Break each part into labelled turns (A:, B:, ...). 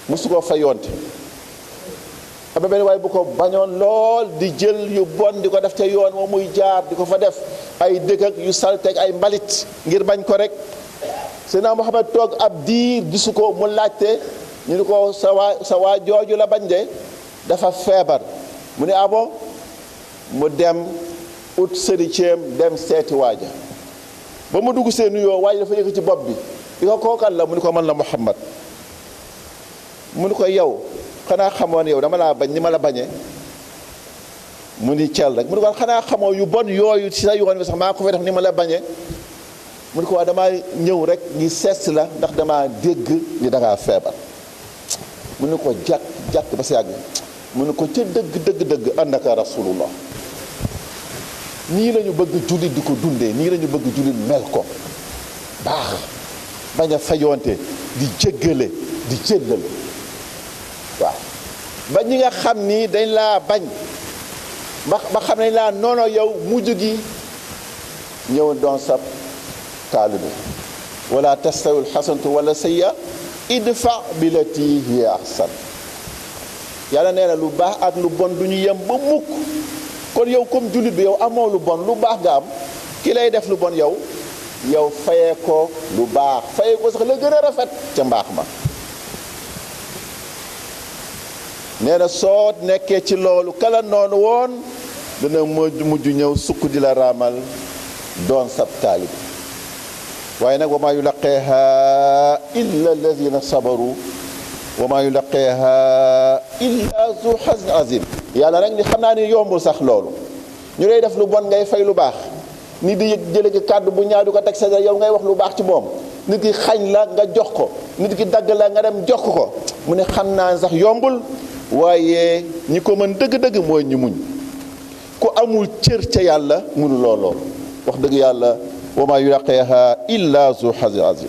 A: musu ko fayonte am na benn waaye bu ko bañoon lool di jël yu bon di ko def ca yoon moom muy jaar di ko fa def ay dëkk ak yu salteeg ay mbalit ngir bañ ko rek Seydina Muhammad toog ab diir gisu ko mu laajte ñu ni ko sa waa jooju la bañ de dafa feebar mu ne abo mu dem ut sëriceem dem seeti waaja ba mu dugg see nuyoo waaja dafa yëkk ci bopp bi di ko kookal la mu ni ko man la Muhammad mu ni ko yow xanaa xamoon yow dama laa bañ ni ma la bañee mu ni cel rek mu ni ko xanaa xamoo yu bon yooyu ci sa yoon bi sax maa ko fay def ni ma la bañee mu ni ko waa damaa ñëw rek ngi sees la ndax damaa dégg ni dangaa feebar mu ni ko jàkk ba sa yàgg mu ni ko ca dëgg annaka rasulullah nii la ñu bëgg jullit di ko dundee nii la ñu bëgg jullit mel ko baax bañ a fayonte di jéggale di jéllale waaw ba ñi nga xam ni dañ laa bañ ba xam nañ laa noono yow mujj gi ñëw doon sab taalibe wala tastawi alxasanatu wala sayya idfa billati hiya ahsan yàlla nee na lu baax ak lu bon du ñu yem ba mukk kon yow comme jullit bi yow amoo lu bon lu baax nga am ki lay def lu bon yow fayee ko lu baax fayee ko sax la gën a rafet ca mbaax ma nee na soo nekkee ci loolu kala noonu woon dana mujj ñëw sukk di la raamal doon sab taalib waaye nag wa maa yulaqiihaa illa allazina sabaru wa maa yulaqiihaa illa zu hazin azim yàlla rek ni xam naa ni yombul sax loolu ñu lay def lu bon ngay fay lu baax nit di jële ki kàddu bu ñaaw di ko teg sa yow ngay wax lu baax ci moom nit ki xañ la nga jox ko nit ki dagg la nga dem jox ko mu ne xam naa sax yombul waaye ñi ko mën dëgg-dëgg mooy ñi muñ ku amul cër ca yàlla mënu loolu wax dëgg yàlla wa maa yulaqiihaa illa zu hazin azim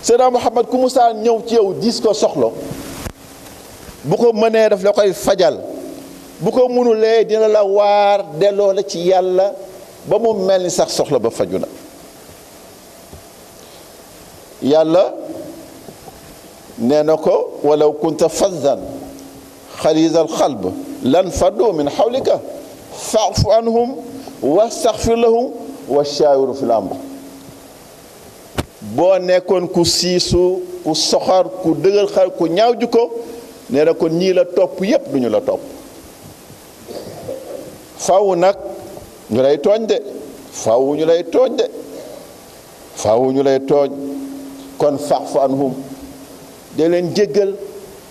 A: Seydina Muhammad ku musaan ñëw ci yow diis ko soxla bu ko mënee daf la koy fajal bu ko mënulee dina la waar delloo la ci yàlla ba mu mel ni sax soxla ba faju na yàlla nee na ko walaw kunta fazzan xaliizal qalb lan faddu min xawlika fa'fu anhum wastaxfir lahum wa shaawiru fil amr boo nekkoon ku siisu ku soxor ku dëgër xel ku ñaaw jikko nee na kon ñii la topp yépp duñu la topp faw nag ñu lay tooñ de faw ñu lay tooñ de faw ñu lay tooñ kon fa'fu anhum dee leen jéggal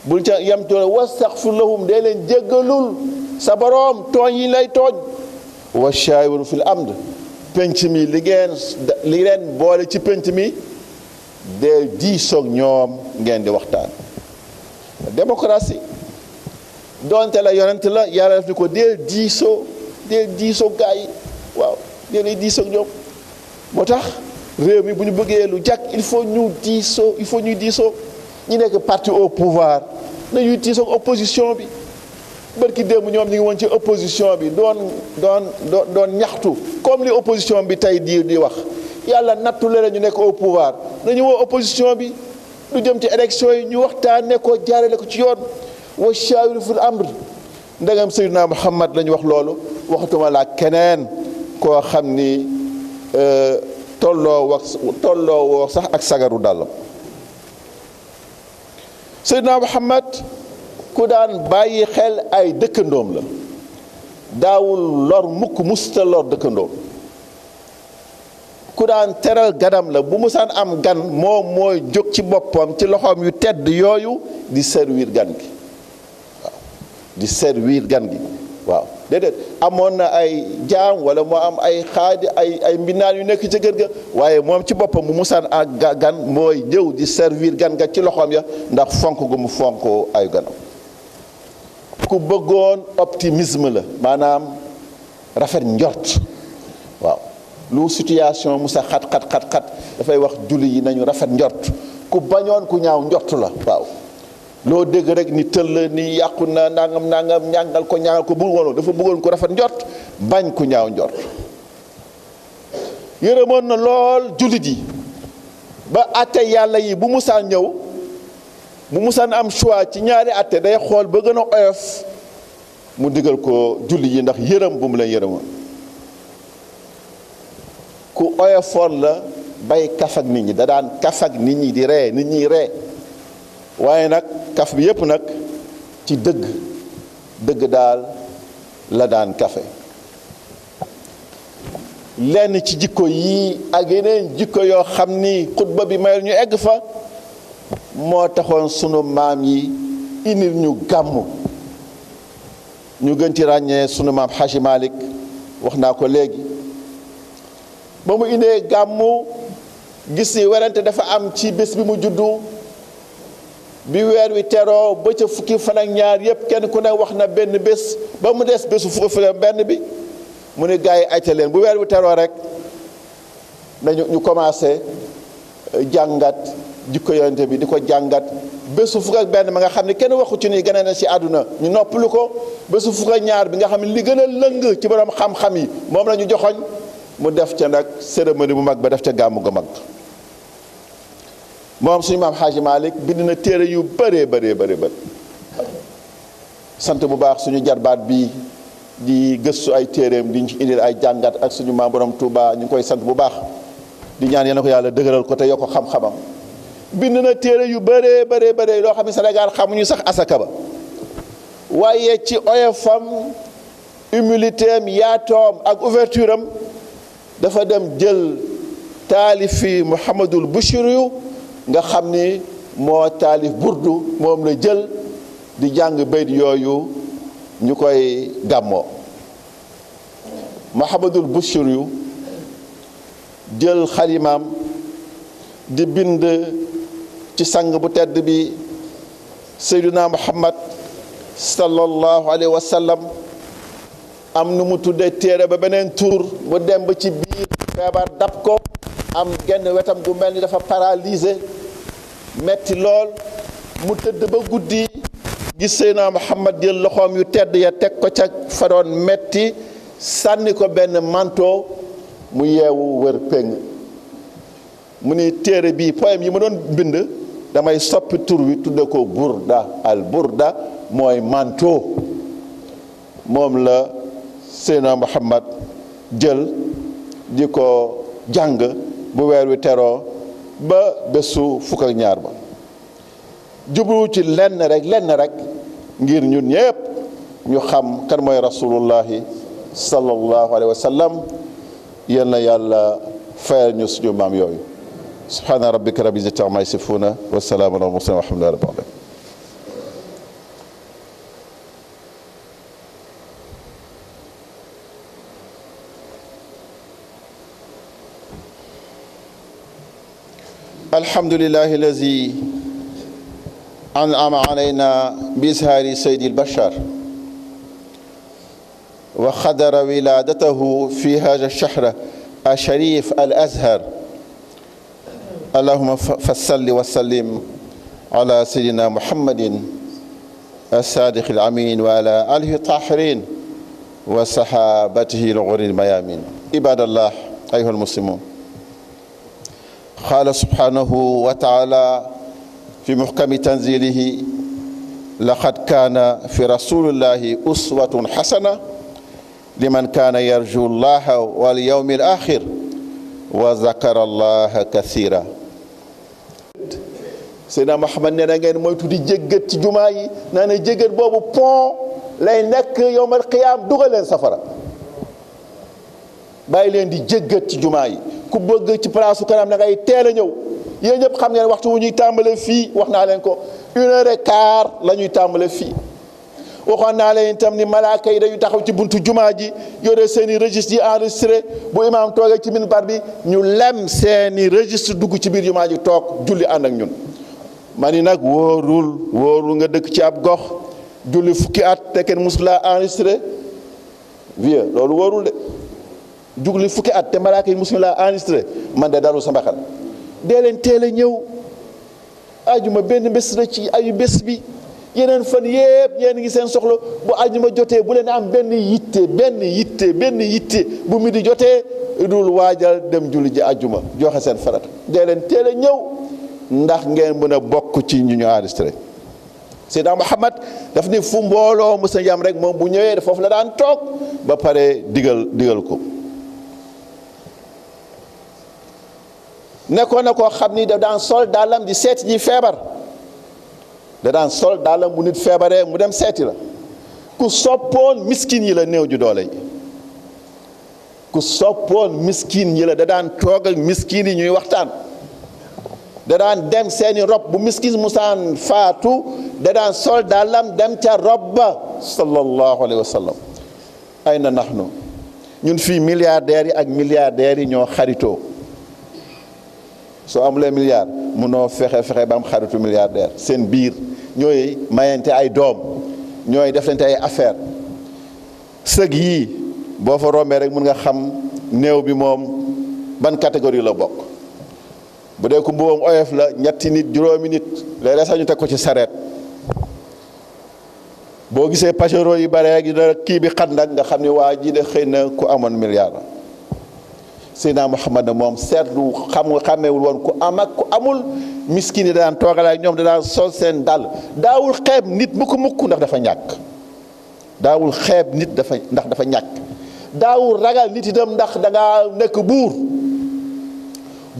A: bul ca yam toole wastaxfir lahum dee leen jéggalul sa boroom tooñ yi lay tooñ wa shaawiru fil amr penc mi li leen boole ci penc mi dee diisoog ñoom ngeen di waxtaan démocratie doonte la yonent la yàlla def ni ko dee diisoo gaa yi waaw dee lay diisoog ñoom moo tax réew mi bu ñu bëggee lu jàkk il faut ñuy diisoo ñu nekk parti au pouvoir nañuy diisoog opposition bi bërki démb ñoom ñu ngi woon ci opposition bi doon ñaxtu comme li opposition bi tey di wax yàlla nattu leen ñu nekk au pouvoir nañu woo opposition bi lu jëm ci élection yi ñu waxtaanee ko jaarale ko ci yoon wa shaawiru fil amr ndegam Seydina Muhammad la ñu wax loolu waxatuma laa keneen koo xam ni tolloo woo sax ak sagaru dàllam Seydina Muhammad ku daan bàyyi xel ay dëkkandoom la daawul lor mukk musta lor dëkkandoom ku daan teral ganam la bu musaan am gan moom mooy jóg ci boppam ci loxoom yu tedd yooyu di servir gan gi waaw di servir gan gi waaw déedéet amoon na ay jaam wala moo am ay xaadi ay mbindaan yu nekk ci kër ga waaye moom ci boppam bu musaan ak gan mooy ñëw di servir gan ga ci loxoom ya ndax fonk gu mu fonk ay ganam ku bëggoon optimisme la maanaam rafet njort waaw lu situation musa xat dafay wax julli yi nañu rafet njort ku bañoon ku ñaaw njort la waaw loo dégg rek ni tëll ni yàqu na nangam ñàngal ko bëggoon dafa bëggoon ku rafet njort bañ ku ñaaw njort yërëmoon na lool jullit yi ba àtte yàlla yi bu musaa ñëw bu musaan am choix ci ñaari atte day xool ba gën a oyof mu digal ko julli yi ndax yërëm bu mu leen yërëmoon. ku oyofoon la bay kaf ak nit ñi, da daan kaf ak nit ñi di ree, nit ñi ree, waaye nag kaf bi yépp nag ci dëgg daal la daan kafe. lenn ci jikko yi ak yeneen jikko yoo xam ni xutba bi mayal ñu egg fa moo taxoon sunu maam yi indil ñu gàmmu. ñu gën ci ràññee sunu maam Haji Malick, wax naa ko léegi, ba mu indee gàmmu gis ni werante dafa am ci bés bi mu juddu. bi weer wi teroo ba ca fukki fan ak ñaar yépp kenn ku ne wax na benn bés ba mu des bésu fukki fan benn bi mu ne gars yi ayta leen bu weer wi teroo rek nañu ñu commencé jàngat jikko yonente bi di ko jàngat bésu fukk ak benn ma nga xam ne kenn waxu ci ni gën na ci àdduna ñu noppalu ko bésu fukk ak ñaar bi nga xam ne li gën a lëng ci borom xam-xam yi moom la ñu joxoñ mu def ca nag cérémonie bu mag ba def ca gàmmu gu mag. moom suñu maam Haji Malick bind na téere yu bëree sant bu baax suñu jarbaat bi di gëstu ay téereem di ñu ci indil ay jàngat ak suñu maam borom Touba ñu ngi koy sant bu baax di ñaan yal na ko yàlla dëgëral ko te yokk ko xam-xamam. bind na téere yu bëree loo xam ne Sénégal xamuñu sax asaka ba, waaye ci oyofam, humilité am, yaatoom ak ouverture am dafa dem jël taalifi Mouhamadul Bouchiri nga xam ni moo taalif burdu moom la jël di jàng bayt yooyu ñu koy gàmmoo. Mouhamadul Bouchiri jël xalimaam di bind ci sang bu tedd bi Seydina Muhammad sallallahu alayhi wa sallam, am nu mu tuddee téere ba beneen tur mu dem ba ci biir feebar dab ko, am genn wetam gu mel ni dafa paralysé metti lool, mu tëdd ba guddi gis Seydina Muhammad jël loxoom yu tedd ya teg ko ca fa doon metti, sànni ko benn manteau mu yeewu wër péng. mu ni téere bii poème yi ma doon bind damay soppi tur wi tudde ko burda, al burda mooy manteau. moom la Seydina Muhammad jël di ko jàng bu weer wi teroo ba bésu fukk ak ñaar ba. jublu ci lenn rek ngir ñun ñépp ñu xam kan mooy rasulullahi sallallahu alayhi wa sallam. yal na yàlla fayal ñu suñu maam yooyu. subhaana rabbika rabbil izzati ammaa yasifuuna wa salaamun alal mursaliin walhamdulillahi rabbil aalamiin. الحمد لله الذي أنعم علينا بإظهار سيد البشر وخدر ولادته في هذا الشهر الشريف الأزهر. اللهم فصل وسلم على سيدنا محمد الصادق الأمين وعلى آله الطاهرين وصحابته الغر الميامين. عباد الله أيها المسلمون، قال سبحانه وتعالى في محكم تنزيله: لقد كان في رسول الله أسوة حسنة لمن كان يرجو الله واليوم الآخر وذكر الله كثيرا. Seydina Muhammad nee na ngeen moytu di jéggat ci jumaa yi, naa ne jéggat boobu pont lay nekk yowmal qiyaam dugal leen safara. bàyyi leen di jéggat ci jumaa yi. ku bëgg ci place kanam da ngay teel a ñëw. yéen ñëpp xam ngeen waxtu wu ñuy tàmbale fii wax naa leen ko 1h15 la ñuy tàmbale fii. waxoon naa leen itam ni malaaka yi dañu taxaw ci buntu jumaa ji yore seeni registre yi enregistré, bu imaam toogee ci minbar bi ñu lem seeni registre dugg ci biir jumaa ji toog julli ànd ak ñun. ma ni nag wóorul nga dëkk ci ab gox julli fukki at te kenn musu laa enregistré vieux, loolu wóorul de. julli fukki at te malaaka yi musu laa enregistré, man de dalul sama xel. dee leen teel a ñëw. ajuma benn bés la ci ayu bés bi, yeneen fan yépp yéen ngi seen soxla. bu ajuma jotee bu leen am benn yitte bu mi di jotee dul waajal dem julli ji ajuma joxe seen farata. dee leen teel a ñëw ndax ngeen mën a bokk ci ñu enregistré. Seydina Muhammad daf ni fu mbooloo mës a yam rek moom bu ñëwee foofu la daan toog ba pare digal ko. nekkoon na koo xam ni da daan sol dàllam di seeti ñi feebar, da daan sol dàllam bu nit feebaree mu dem seeti la. ku soppoon miskin yi la, néew ju doole yi, ku soppoon miskin yi la, da daan toog ak miskin yi ñuy waxtaan. da daan dem seeni rob bu miskin musaan faatu, da daan sol dàllam dem ca rob ba sallallahu alayhi wa sallam. ay na nahnu ñun fii milliardaires yi ak milliardaires yi ñoo xaritoo. soo amulee milliard munoo fexe ba am xaritu milliardaire. seen biir ñooy mayante ay doom, ñooy deflante ay affaire. sëg yii boo fa rombee rek mun nga xam néew bi moom ban catégorie la bokk. bu dee ku mbubbam oyof la, ñetti nit juróomi nit léeg-léeg sax ñu teg ko ci sareet. boo gisee pajero yi bare ak kii bi xat nag nga xam ni waa ji de xëy na ku amoon milliard la. Seydina Muhammad moom seetlu xàmmeewul woon ku am ak ku amul. miskin yi daan toogale ak ñoom da daan sol seen dàll. daawul xeeb nit mukk ndax dafa ñàkk. daawul xeeb nit ndax dafa ñàkk. daawul ragal nit itam ndax da ngaa nekk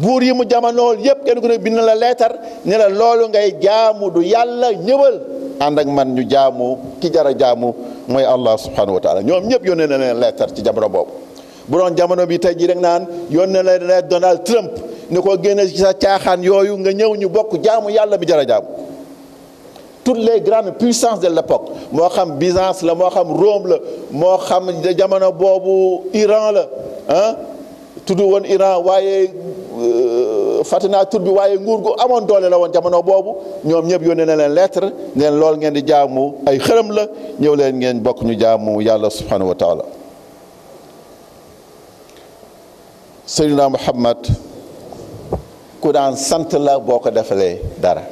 A: buur yi mu jamonool yépp kenn ku ne bind la leetar ne la loolu ngay jaamu du yàlla, ñëwal ànd ak man ñu jaamu ki jara jaamu mooy Allah subhanahu wa taala. ñoom ñëpp yónnee na leen leetar ci jamono boobu. bu doon jamono bi tey jii rek naan yónnee na leen Donald Trump ni ko génne ci sa caaxaan yooyu nga ñëw ñu bokk jaamu yàlla bi jara jaamu. toutes les grandes puissances de l'époque, moo xam Byzance la, moo xam Rome la, moo xam jamono boobu Iran la tudd woon Iran waaye Fatina tur bi waaye nguur gu amoon doole la woon jamono boobu. ñoom ñëpp yónnee na leen lettre neen lool ngeen di jaamu ay xërëm la, ñëw leen ngeen bokk ñu jaamu yàlla subhanahu wa taala. Seydina Muhammad ku daan sant la boo ko defalee dara.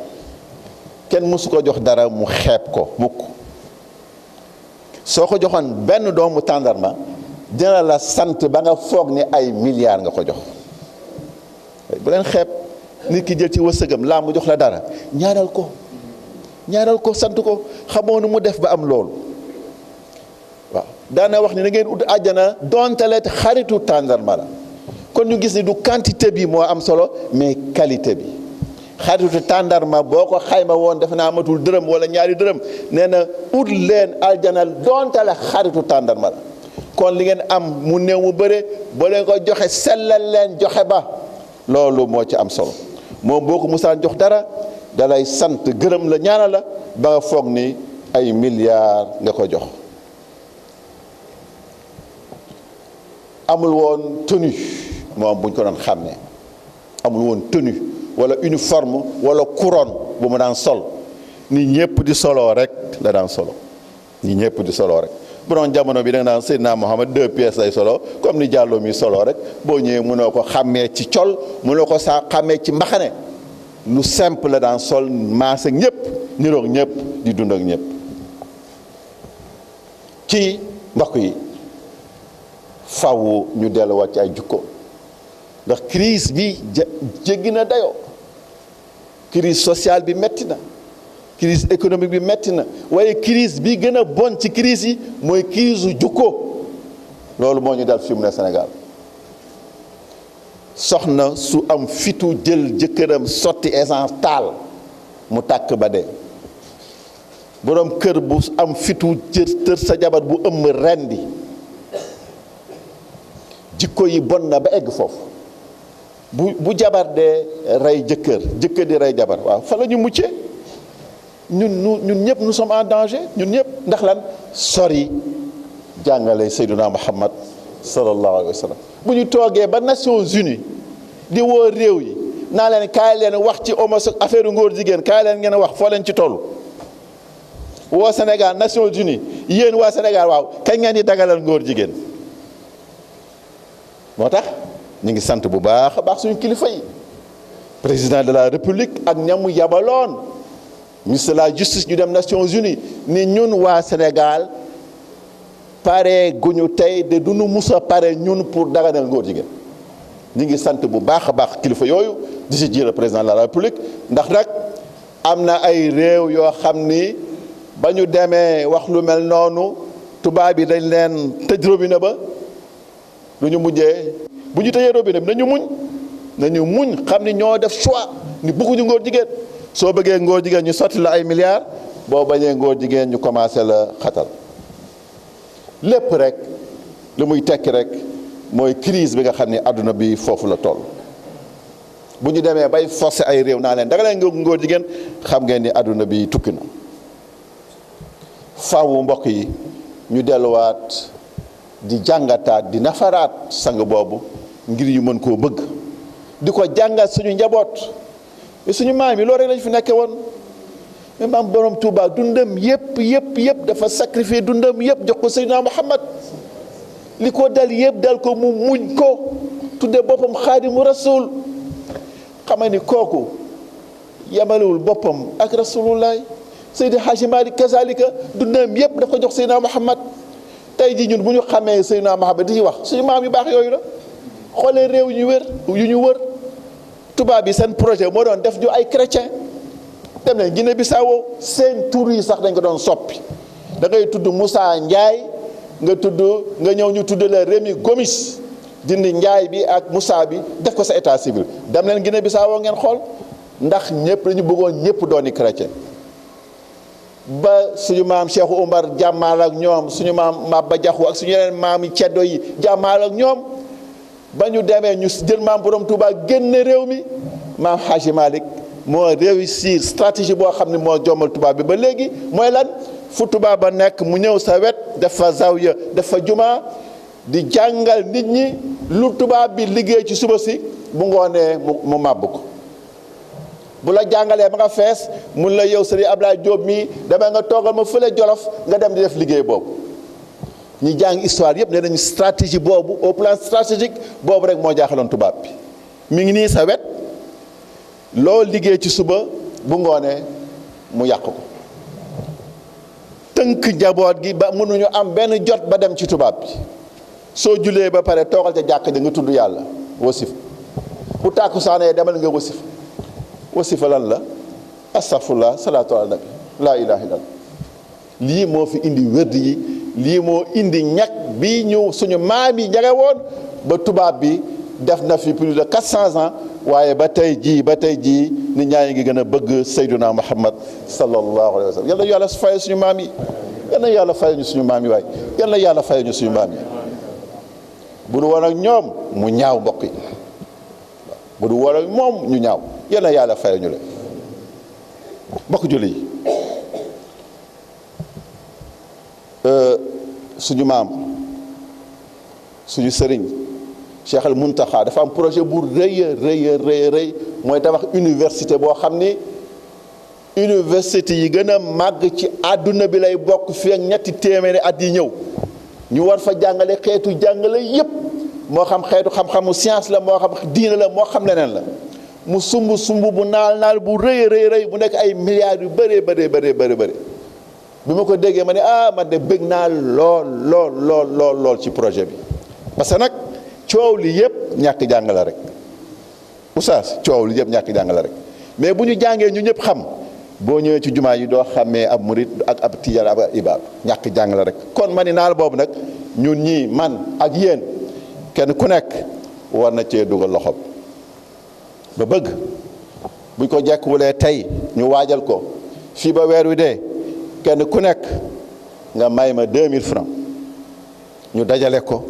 A: kenn mësu ko jox dara mu xeeb ko mukk. soo ko joxoon benn doomu tàndarma dina la sant ba nga foog ni ay milliards nga ko jox. bu leen xeeb nit ki jël ci wërsëgam laa mu jox la dara ñaaral ko sant ko. xamoo nu mu def ba am loolu. waaw daana wax ni na ngeen ut àjjana doontale xaritu tàndarma la. kon ñu gis ni du quantité bi moo am solo mais qualité bi. xaritu tàndarma boo ko xayma woon defe naa amatul dërëm wala ñaari dërëm, nee na ut leen aljana doontale xaritu tàndarma la. kon li ngeen am mu néew mu bëre boo leen ko joxe sellal leen joxe ba, loolu moo ci am solo. moom boo ko musaan jox dara dalay sant gërëm la ñaanal la ba nga foog ni ay milliards nga ko jox. amul woon tenue moom buñ ko doon xàmmee, amul woon tenue wala uniforme wala couronne bu mu daan sol. ni ñëpp di soloo rek la daan solo. ni ñëpp di soloo rek. bu doon jamono bi da nga naan Seydina Muhammad 2 pièces lay solo comme ni Diallo mi solo rek boo ñëwee mënoo ko xàmmee ci col, mënoo ko saa xàmmee ci mbaxane. lu simple la daan sol, maas ak ñëpp, niroog ñëpp, di dund ak ñëpp. ci mbokk yi faw ñu delluwaat ci ay jukko, ndax crise bi jéggi na dayoo. crise sociale bi metti na, crise économique bi metti na, waaye crise bi gën a bon ci crise yi mooy crise u jukko. loolu moo ñu dal fi mu ne Sénégal. soxna su am fitu jël jëkkëram sotti essence taal mu tàkk ba dee. boroom kër bu am fitu tër sa jabar bu ëmm rendi. jikko yi bon na ba egg foofu. bu jabar dee rey jëkkër di rey jabar, waaw fa la ñu muccee. ñun ñëpp nous sommes en danger, ñun ñëpp. ndax lan? sori jàngale Seydina Muhammad sallallahu alayhi wa sallam. bu ñu toogee ba Nations Unies di woo réew yi naa leen kaay leen wax ci homosexualité, affaire ngóor jigéen kaay leen ngeen wax foo leen ci toll. woo Sénégal Nations Unies, yéen waa Sénégal waaw kañ ngeen di dagalal ngóor jigéen. moo tax ñu ngi sant bu baax a baax suñu kilifa yi, président de la république ak ñamu yabaloon, ministre de la justice ñu dem Nations Unies ni ñun waa Sénégal pare guñu tey de duñu musa pare ñun pour daganal ngóor jigéen. ñu ngi sant bu baax a baax kilifa yooyu di si jiital président de la république ndax nag am na ay réew yoo xam ni ba ñu demee wax lu mel noonu tubaab yi dañ leen tëj robinet ba lu ñu mujjee bu ñu tëjee robinet bi nañu muñ xam ni ñoo def choix ni bëgguñu ngóor jigéen soo bëggee ngóor jigéen ñu sotti la ay milliards boo bañee ngóor jigéen ñu commencé la xatal lépp rek li muy tekki rek mooy crise bi nga xam ni àdduna bi foofu la toll bu ñu demee bay forcé ay réew naa leen danga leen ngóor jigéen xam ngeen ni àdduna bi tukki na faawu mbokk yi ñu delluwaat di jàngataat di nafaraat sang boobu ngir ñu mën koo bëgg di ko jàngat suñu njaboot suñu maam yi loolu rek lañ fi nekke woon même maam borom Touba dundam yëpp dafa sacrifier dundam yëpp jox ko Seydina Muhammad li ko dal yëpp dal ko mu muñ ko tudde boppam xaadimu rasul xama ni kooku yamalewul boppam ak rasulullahi Seydi Hadji Malick kazalika dundam yëpp daf ko jox Seydina Muhammad tey ji ñun bu ñu xamee Seydina Muhammad di ci wax suñu maam yu baax yooyu la xoolee réew yu ñu wër tubaab bi seen projet moo doon def ñu ay chrétien dem leen Guinée Bissau seen tur yi sax dañ ko doon soppi da ngay tudd Moussa Ndiaye nga ñëw ñu tudd la Rémi Gomis dindi Ndiaye bi ak Moussa bi def ko sa état civil dem leen Guinée Bissau ngeen xool ndax ñëpp dañu bëggoon ñëpp dooni chrétien ba suñu maam Cheikh Oumar jàmmaal ak ñoom suñu maam Maba Jaxu ak suñu yeneen maam yi ceddo yi jàmmaal ak ñoom ba ñu demee ñu jël maam borom Touba génne réew mi maam Hadji Malick moo réussir stratégie boo xam ne moo jommal tubaab bi ba léegi mooy lan fu tubaab ba nekk mu ñëw sa wet def fa zawiya def fa juma di jàngal nit ñi lu tubaab bi liggéey ci suba si bu ngoonee mu màbb ko bu la jàngalee ba nga fees mun la yow Sëriñ Ablaye Diop mii damay nga toogal ma fële Jolof nga dem di def liggéey boobu ñi jàng histoire yëpp nee nañu stratégie boobu au plan stratégique boobu rek moo jaaxaloon tubaab bi mi ngi nii sa wet loo liggéey ci suba bu ngoonee mu yàq ko tënk njaboot gi ba mënuñu am benn jot ba dem ci tubaab bi soo julee ba pare toogal ca jàkk ja nga tudd yàlla wasif bu tàkkusaanee demal nga wasifa lan la astaghfirullah salaatu ala nabi laa ilaha illallah lii moo fi indi wérd yi lii moo indi ñag bi ñu suñu maam yi ñage woon ba tubaab bi def na fi plus de 400 ans waaye ba tey jii nit ñaa ngi gën a bëgg Seydina Muhammad sallallahu alayhi wa sallam yal na yàlla fayal suñu maam yi yal na yàlla fayal ñu suñu maam yi waaye yal na yàlla fayal ñu suñu maam yi bu du woon ak ñoom mu ñaaw mbokk yi bu du woon ak moom ñu ñaaw yal na yàlla fayal ñu leen mbokk julli yi suñu maam suñu sëriñ Cheikh al Muntaxa dafa am projet bu rëy mooy tabax université boo xam ni université yi gën a màgg ci àdduna bi lay bokk fii ak ñetti téeméeri at yi ñëw ñu war fa jàngale xeetu jàngale yépp moo xam xeetu xam-xamu science la moo xam diina la moo xam leneen la mu sumb bu naal bu rëy bu nekk ay milliards yu bëree bi ma ko déggee ma ne man de bëgg naa lool ci projet bi parce que nag coow li yëpp ñàkk jàngale rek oustaz coow li yëpp ñàkk jàngale rek mais bu ñu jàngee ñu ñëpp xam boo ñëwee ci jumaa yi doo xàmmee ab murit ak ab tijaan ab ibaad ñàkk jàngale rek kon ma ni naal boobu nag ñun ñii man ak yéen kenn ku nekk war na cee dugal loxoom ba bëgg buñ ko jekkuwulee tey ñu waajal ko fii ba weer wi dee kenn ku nekk nga may ma 2000 francs ñu dajale ko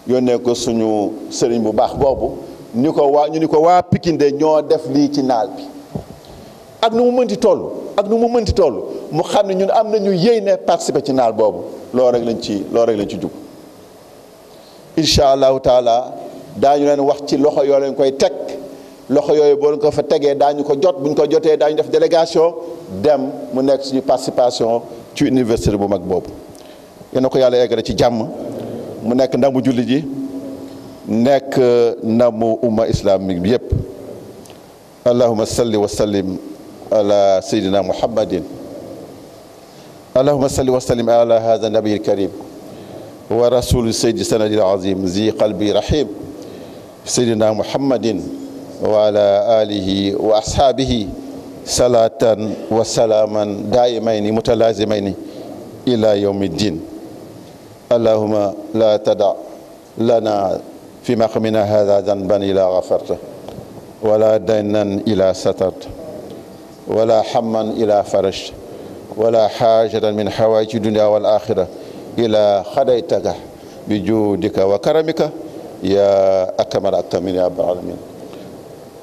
A: yónnee ko suñu sëriñ bu baax boobu ñu ni ko waa Pikine de ñoo def lii ci naal bi ak nu mu mënti toll mu xam ne ñun am nañu yéene participer ci naal boobu loolu rek lañ ci jug incha allahu taala daañu leen wax ci loxo yoo leen koy teg loxo yooyu boo leen ko fa tegee daañu ko jot bu ñu ko jotee daañu def délégation dem mu nekk suñu participation ci université bu mag boobu yéen a ko yàlla eggale ci jàmm mu nekk ndamu julli ji nekk ndamu umma islamique bi yépp allahumma salli wa sallim ala sayyidina muhammadin allahumma salli wa sallim ala hadha nabiy alkarim wa rasul sayyidi sanadil azim zi qalbi rahim sayyidina muhammadin وعلى آله وأصحابه صلاة وسلاما دائمين متلازمين إلى يوم الدين. اللهم لا تدع لنا في مقامنا هذا ذنبا إلا غفرته، ولا دينا إلا سترته، ولا حما إلا فرجته، ولا حاجة من حوائج الدنيا والآخرة إلا خديتك بجودك وكرمك يا أكرم الأكرمين يا رب العالمين.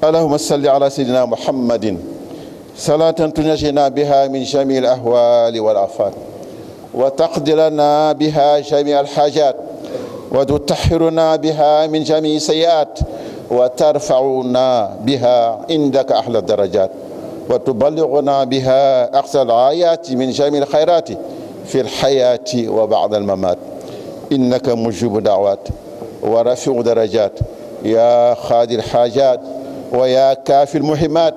A: اللهم صل على سيدنا محمد صلاة تنجينا بها من جميع الأهوال والآفات، وتقضي لنا بها جميع الحاجات، وتطهرنا بها من جميع السيئات، وترفعنا بها عندك أحلى الدرجات، وتبلغنا بها أقصى الغايات من جميع الخيرات في الحياة وبعد الممات. إنك مجيب دعوات ورفيع درجات يا خادي الحاجات، ويا كافي المهمات،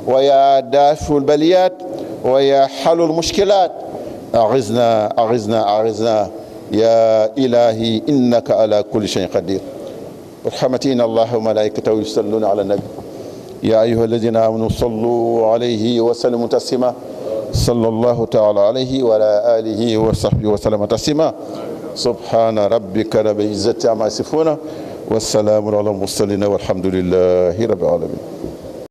A: ويا دافع البليات، ويا حل المشكلات. أغثنا أغثنا أغثنا يا إلهي إنك على كل شيء قدير. برحمتك إن الله وملائكته يصلون على النبي يا أيها الذين آمنوا صلوا عليه وسلموا تسليما. صلى الله تعالى عليه وعلى آله وصحبه وسلم تسليما. سبحان ربك رب العزة عما يصفون والسلام على المرسلين والحمد لله رب العالمين.